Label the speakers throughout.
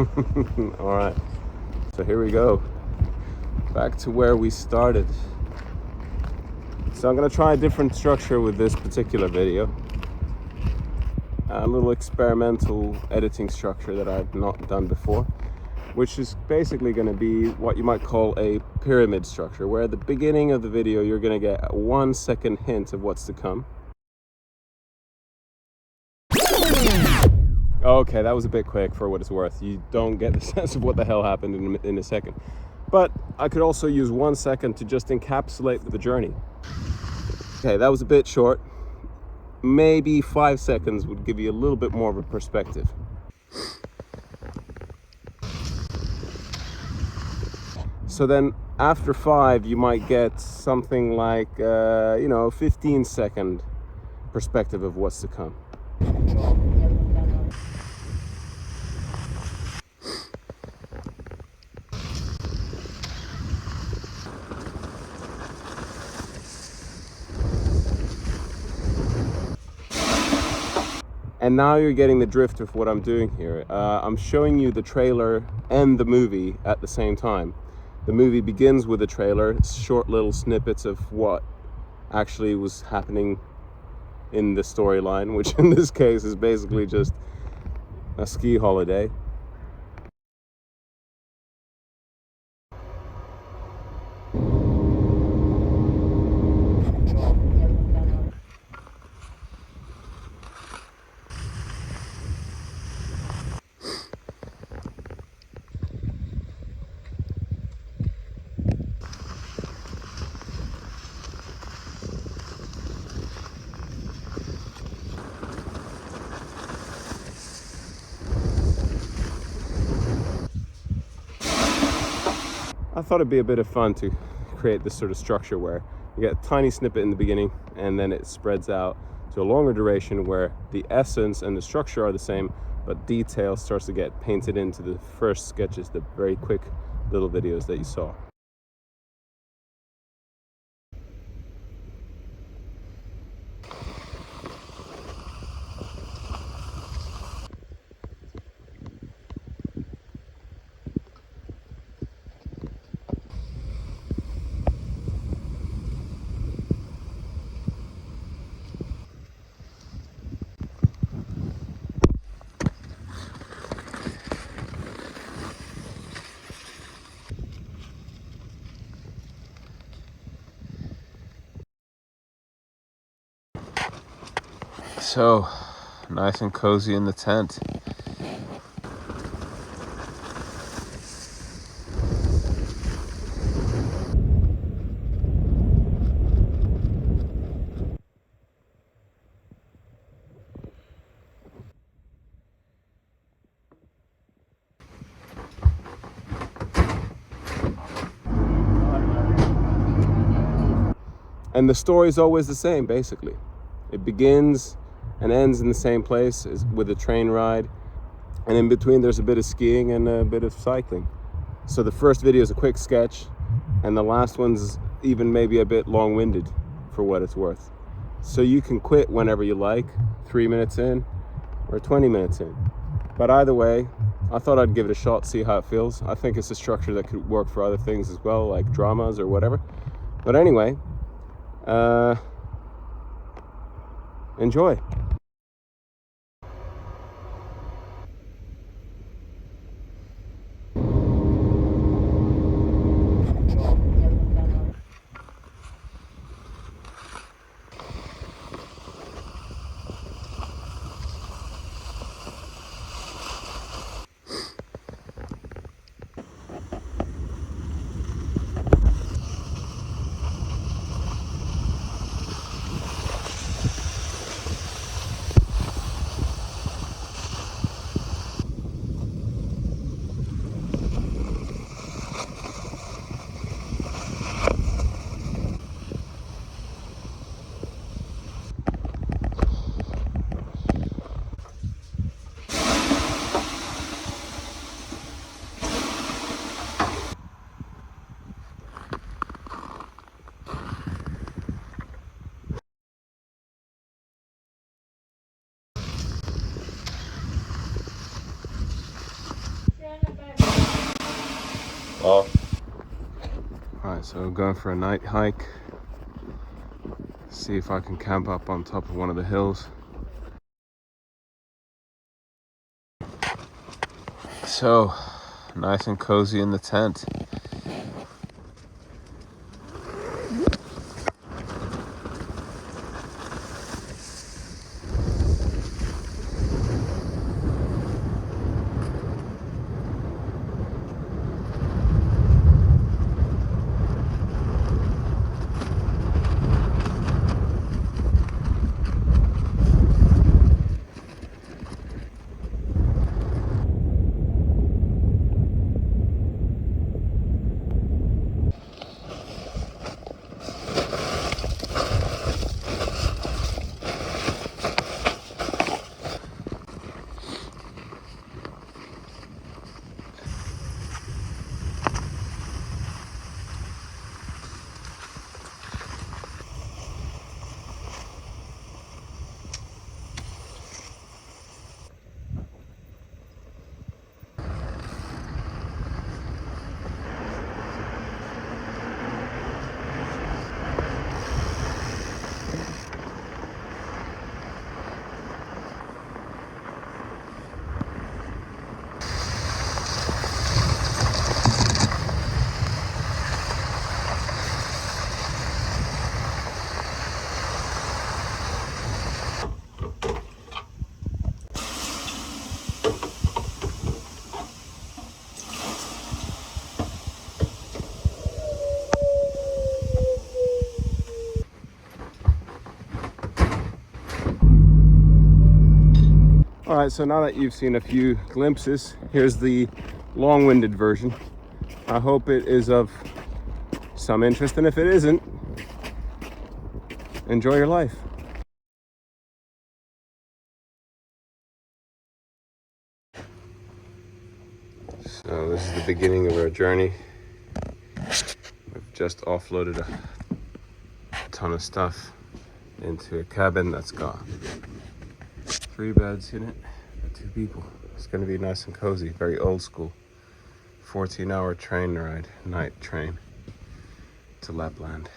Speaker 1: All right, so here we go, back to where we started. So I'm gonna try a different structure with this particular video, a little experimental editing structure that I've not done before, which is basically going to be what you might call a pyramid structure, where at the beginning of the video you're going to get a 1 second hint of what's to come. Okay, that was a bit quick for what it's worth. You don't get the sense of what the hell happened in a second. But I could also use 1 second to just encapsulate the journey. Okay, that was a bit short. Maybe 5 seconds would give you a little bit more of a perspective. So then after 5, you might get something like, 15-second perspective of what's to come. And now you're getting the drift of what I'm doing here. I'm showing you the trailer and the movie at the same time. The movie begins with a trailer, short little snippets of what actually was happening in the storyline, which in this case is basically just a ski holiday. I thought it'd be a bit of fun to create this sort of structure where you get a tiny snippet in the beginning and then it spreads out to a longer duration where the essence and the structure are the same, but detail starts to get painted into the first sketches, the very quick little videos that you saw. So, nice and cozy in the tent. And the story is always the same, basically. It begins and ends in the same place with a train ride, and in between there's a bit of skiing and a bit of cycling. So the first video is a quick sketch, and the last one's even maybe a bit long-winded for what it's worth. So you can quit whenever you like, 3 minutes in or 20 minutes in. But either way, I thought I'd give it a shot, see how it feels. I think it's a structure that could work for other things as well, like dramas or whatever. But anyway, enjoy. All right, so I'm going for a night hike. See if I can camp up on top of one of the hills. So, nice and cozy in the tent. All right, so now that you've seen a few glimpses, here's the long-winded version. I hope it is of some interest, and if it isn't, enjoy your life. So this is the beginning of our journey. We've just offloaded a ton of stuff into a cabin that's got 3 beds in it for 2 people. It's going to be nice and cozy, very old school. 14-hour train ride, night train to Lapland.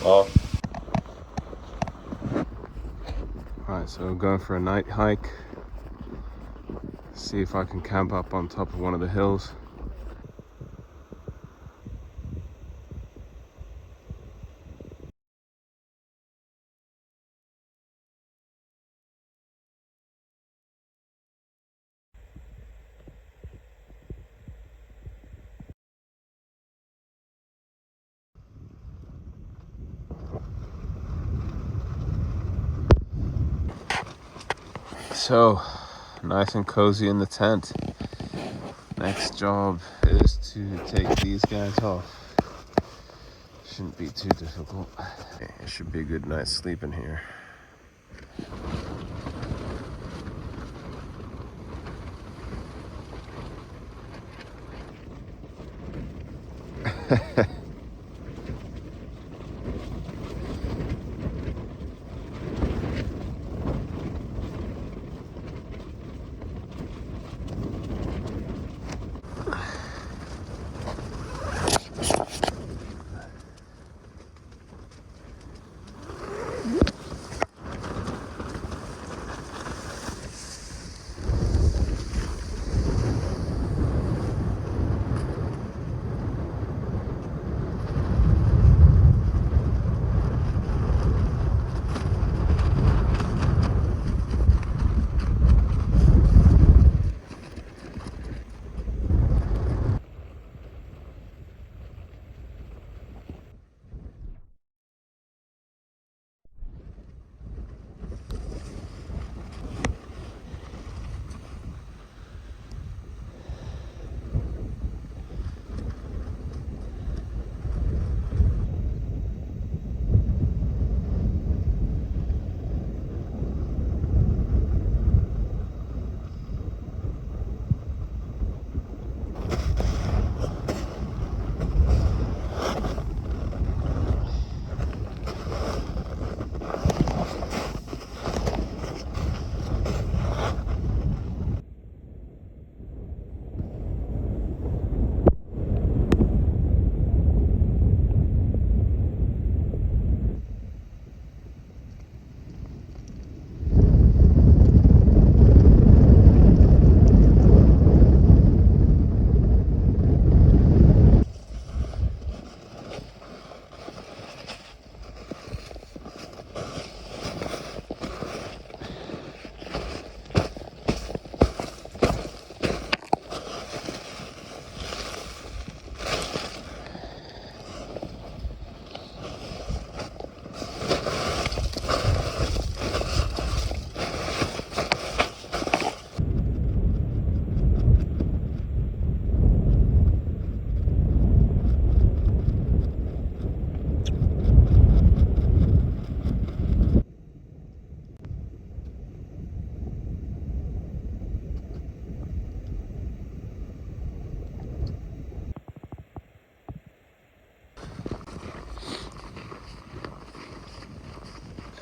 Speaker 1: Oh. Alright, so I'm going for a night hike. See if I can camp up on top of one of the hills. So, nice and cozy in the tent. Next job is to take these guys off. Shouldn't be too difficult. It should be a good night's sleep in here.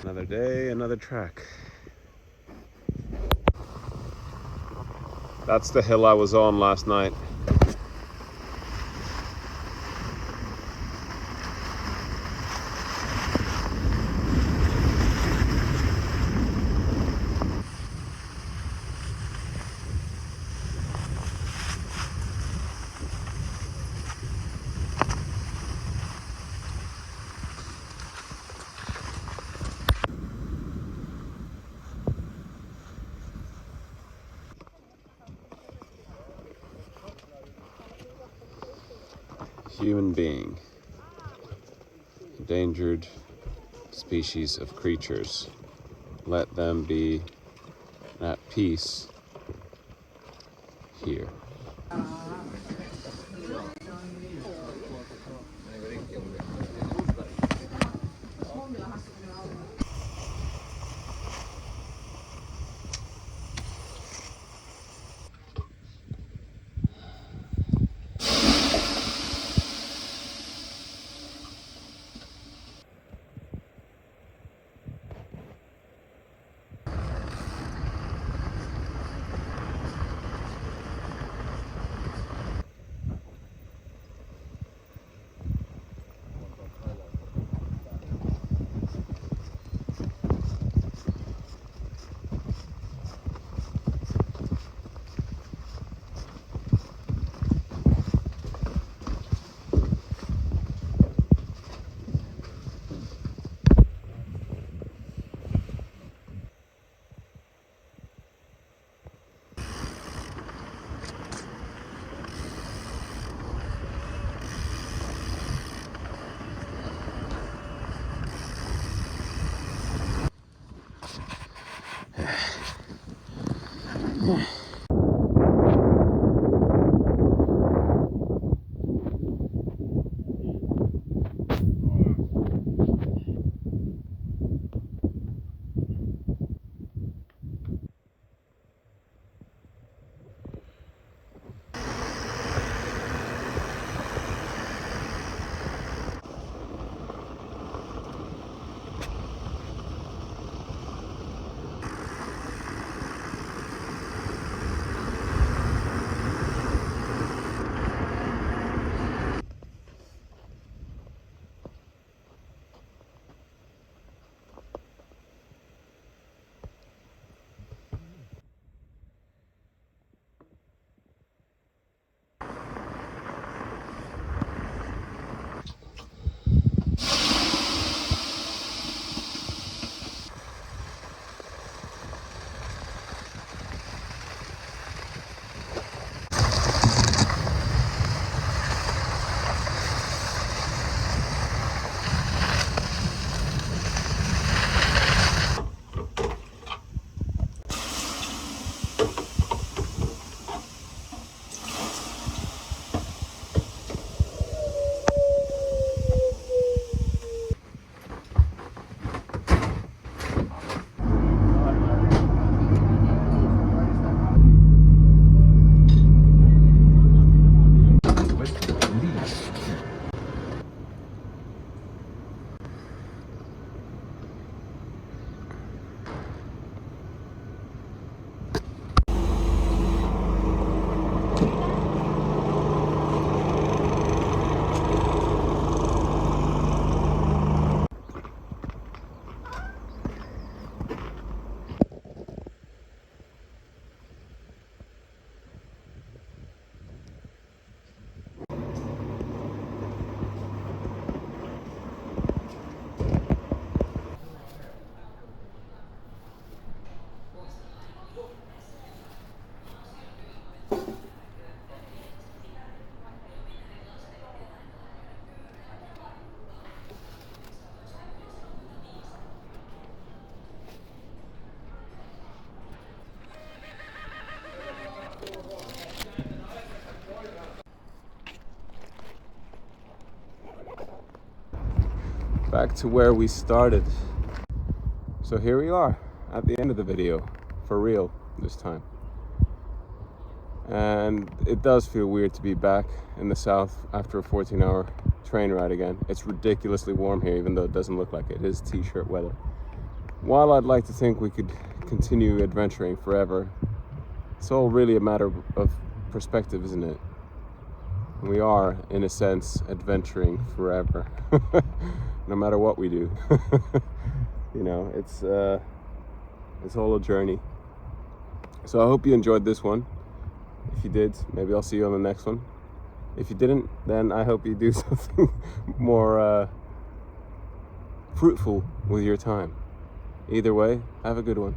Speaker 1: Another day, another track. That's the hill I was on last night. Human being. Endangered species of creatures. Let them be at peace here. back to where we started. So here we are at the end of the video, for real this time. And it does feel weird to be back in the south after a 14-hour train ride again. It's ridiculously warm here, even though it doesn't look like it. It is t-shirt weather. While I'd like to think we could continue adventuring forever, it's all really a matter of perspective, isn't it? We are, in a sense, adventuring forever, no matter what we do. You know, it's all a journey. So I hope you enjoyed this one. If you did, maybe I'll see you on the next one. If you didn't, then I hope you do something more fruitful with your time. Either way, have a good one.